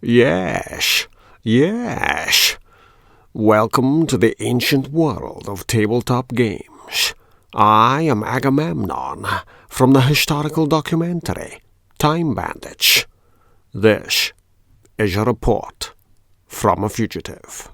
Yes, yes. Welcome to the ancient world of tabletop games. I am Agamemnon from the historical documentary Time Bandits. This is a report from a fugitive.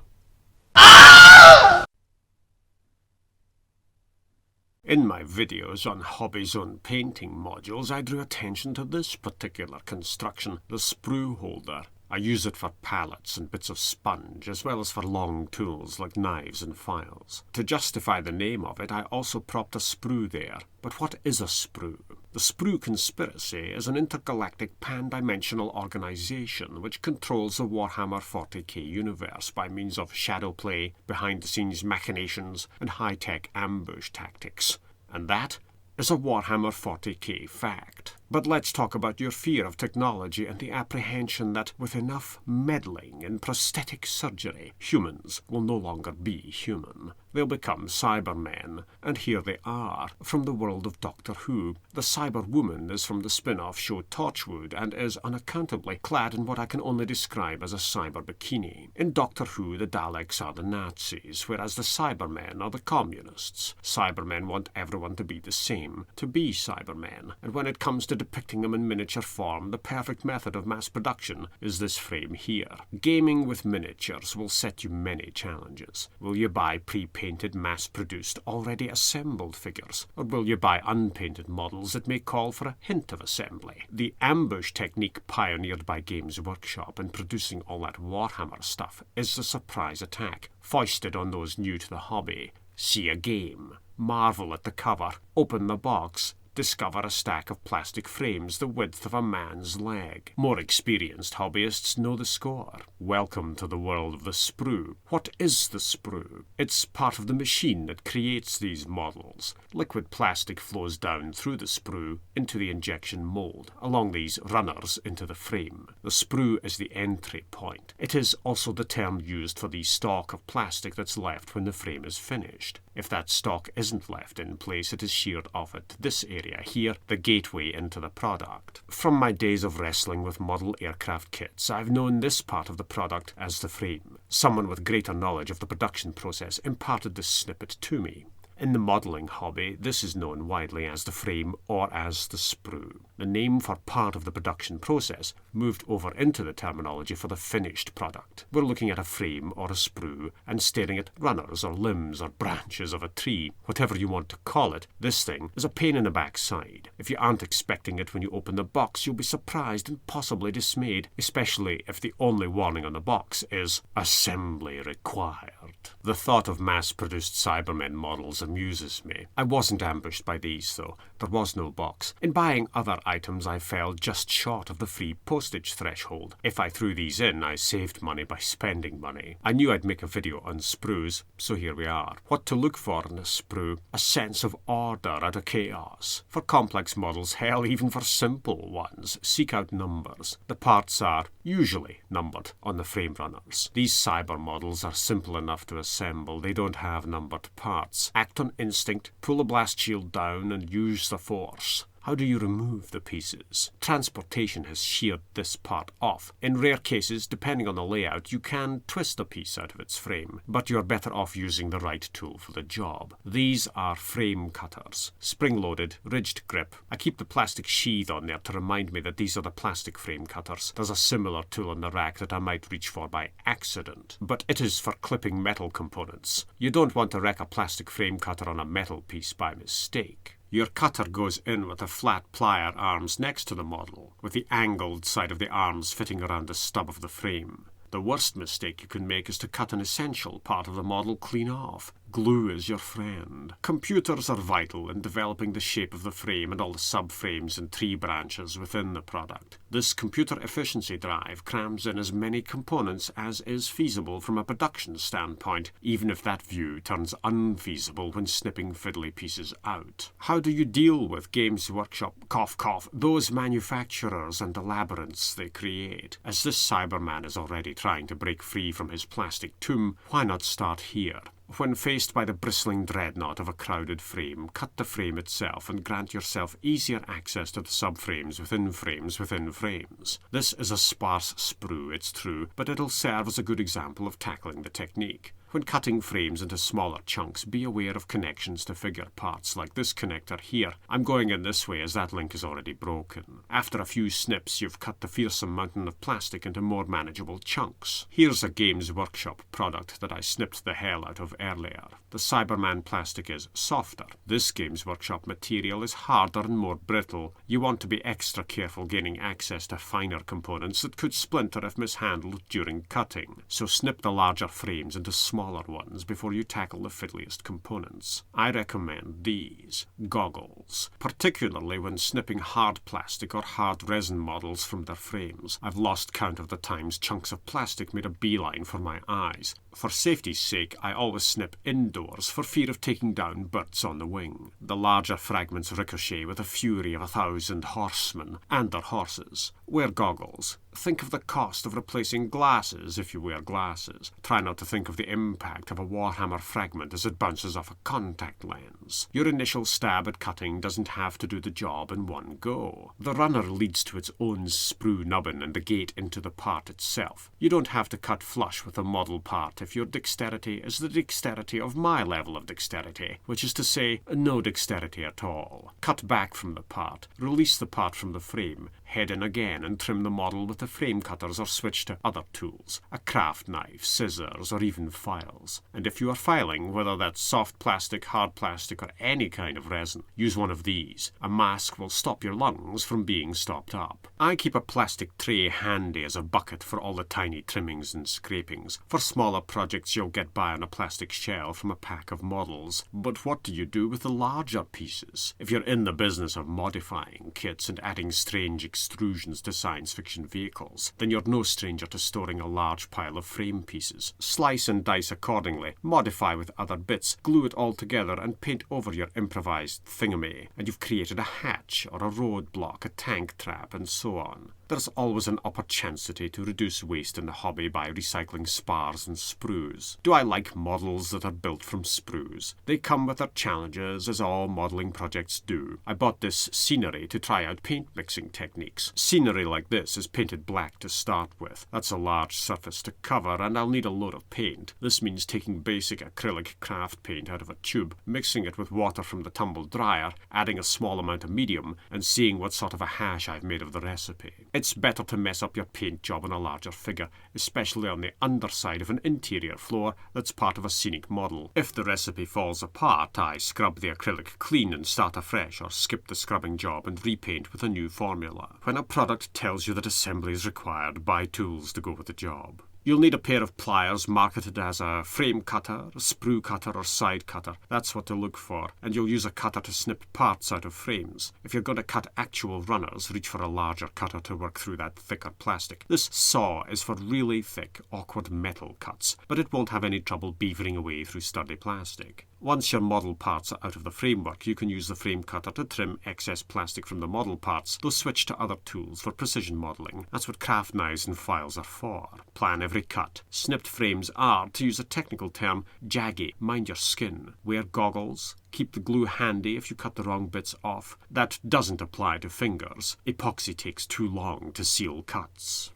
In my videos on hobbies on painting modules, I drew attention to this particular construction, the sprue holder. I use it for pallets and bits of sponge, as well as for long tools like knives and files. To justify the name of it, I also propped a sprue there. But what is a sprue? The Sprue Conspiracy is an intergalactic pan-dimensional organization which controls the Warhammer 40k universe by means of shadow play, behind-the-scenes machinations, and high-tech ambush tactics. And that is a Warhammer 40k fact. But let's talk about your fear of technology and the apprehension that with enough meddling and prosthetic surgery, humans will no longer be human. They'll become Cybermen, and here they are, from the world of Doctor Who. The Cyberwoman is from the spin-off show Torchwood and is unaccountably clad in what I can only describe as a cyber bikini. In Doctor Who, the Daleks are the Nazis, whereas the Cybermen are the communists. Cybermen want everyone to be the same, to be Cybermen, and when it comes to depicting them in miniature form, the perfect method of mass production is this frame here. Gaming with miniatures will set you many challenges. Will you buy pre-painted, mass-produced, already assembled figures? Or will you buy unpainted models that may call for a hint of assembly? The ambush technique pioneered by Games Workshop in producing all that Warhammer stuff is the surprise attack, foisted on those new to the hobby. See a game, marvel at the cover, open the box, discover a stack of plastic frames the width of a man's leg. More experienced hobbyists know the score. Welcome to the world of the sprue. What is the sprue? It's part of the machine that creates these models. Liquid plastic flows down through the sprue into the injection mold, along these runners into the frame. The sprue is the entry point. It is also the term used for the stalk of plastic that's left when the frame is finished. If that stalk isn't left in place, it is sheared off at this area here, the gateway into the product. From my days of wrestling with model aircraft kits, I've known this part of the product as the frame. Someone with greater knowledge of the production process imparted this snippet to me. In the modelling hobby, this is known widely as the frame or as the sprue. The name for part of the production process moved over into the terminology for the finished product. We're looking at a frame or a sprue and staring at runners or limbs or branches of a tree. Whatever you want to call it, this thing is a pain in the backside. If you aren't expecting it when you open the box, you'll be surprised and possibly dismayed, especially if the only warning on the box is assembly required. The thought of mass-produced Cybermen models amuses me. I wasn't ambushed by these, though. There was no box. In buying other items, I fell just short of the free postage threshold. If I threw these in, I saved money by spending money. I knew I'd make a video on sprues, so here we are. What to look for in a sprue? A sense of order out of chaos. For complex models, hell, even for simple ones, seek out numbers. The parts are usually numbered on the frame runners. These cyber models are simple enough to assemble. They don't have numbered parts. Act on instinct, pull the blast shield down and use the force. How do you remove the pieces? Transportation has sheared this part off. In rare cases, depending on the layout, you can twist a piece out of its frame, but you're better off using the right tool for the job. These are frame cutters. Spring-loaded, ridged grip. I keep the plastic sheath on there to remind me that these are the plastic frame cutters. There's a similar tool in the rack that I might reach for by accident, but it is for clipping metal components. You don't want to wreck a plastic frame cutter on a metal piece by mistake. Your cutter goes in with the flat plier arms next to the model, with the angled side of the arms fitting around the stub of the frame. The worst mistake you can make is to cut an essential part of the model clean off. Glue is your friend. Computers are vital in developing the shape of the frame and all the subframes and tree branches within the product. This computer efficiency drive crams in as many components as is feasible from a production standpoint, even if that view turns unfeasible when snipping fiddly pieces out. How do you deal with Games Workshop, cough cough, those manufacturers and the labyrinths they create? As this Cyberman is already trying to break free from his plastic tomb, why not start here? When faced by the bristling dreadnought of a crowded frame, cut the frame itself and grant yourself easier access to the subframes within frames within frames. This is a sparse sprue, it's true, but it'll serve as a good example of tackling the technique. When cutting frames into smaller chunks, be aware of connections to figure parts, like this connector here. I'm going in this way as that link is already broken. After a few snips, you've cut the fearsome mountain of plastic into more manageable chunks. Here's a Games Workshop product that I snipped the hell out of earlier. The Cyberman plastic is softer. This Games Workshop material is harder and more brittle. You want to be extra careful gaining access to finer components that could splinter if mishandled during cutting. So snip the larger frames into smaller ones before you tackle the fiddliest components. I recommend these goggles, particularly when snipping hard plastic or hard resin models from their frames. I've lost count of the times chunks of plastic made a beeline for my eyes. For safety's sake, I always snip indoors for fear of taking down birds on the wing. The larger fragments ricochet with the fury of 1,000 horsemen and their horses. Wear goggles. Think of the cost of replacing glasses if you wear glasses. Try not to think of the impact of a Warhammer fragment as it bounces off a contact lens. Your initial stab at cutting doesn't have to do the job in one go. The runner leads to its own sprue nubbin and the gate into the part itself. You don't have to cut flush with a model part if your dexterity is the dexterity of my level of dexterity, which is to say, no dexterity at all. Cut back from the part, release the part from the frame, head in again and trim the model with the frame cutters or switch to other tools, a craft knife, scissors, or even files. And if you are filing, whether that's soft plastic, hard plastic, or any kind of resin, use one of these. A mask will stop your lungs from being stopped up. I keep a plastic tray handy as a bucket for all the tiny trimmings and scrapings. For smaller projects, you'll get by on a plastic shell from a pack of models. But what do you do with the larger pieces? If you're in the business of modifying kits and adding strange extrusions to science fiction vehicles, then you're no stranger to storing a large pile of frame pieces. Slice and dice accordingly, modify with other bits, glue it all together and paint over your improvised thingamy, and you've created a hatch or a roadblock, a tank trap, and so on. There's always an opportunity to reduce waste in the hobby by recycling spars and sprues. Do I like models that are built from sprues? They come with their challenges, as all modelling projects do. I bought this scenery to try out paint mixing techniques. Scenery like this is painted black to start with. That's a large surface to cover, and I'll need a load of paint. This means taking basic acrylic craft paint out of a tube, mixing it with water from the tumble dryer, adding a small amount of medium, and seeing what sort of a hash I've made of the recipe. It's better to mess up your paint job on a larger figure, especially on the underside of an interior floor that's part of a scenic model. If the recipe falls apart, I scrub the acrylic clean and start afresh, or skip the scrubbing job and repaint with a new formula. When a product tells you that assembly is required, buy tools to go with the job. You'll need a pair of pliers marketed as a frame cutter, a sprue cutter, or side cutter. That's what to look for. And you'll use a cutter to snip parts out of frames. If you're going to cut actual runners, reach for a larger cutter to work through that thicker plastic. This saw is for really thick, awkward metal cuts, but it won't have any trouble beavering away through sturdy plastic. Once your model parts are out of the framework, you can use the frame cutter to trim excess plastic from the model parts, though switch to other tools for precision modelling. That's what craft knives and files are for. Plan every cut. Snipped frames are, to use a technical term, jaggy. Mind your skin. Wear goggles. Keep the glue handy if you cut the wrong bits off. That doesn't apply to fingers. Epoxy takes too long to seal cuts.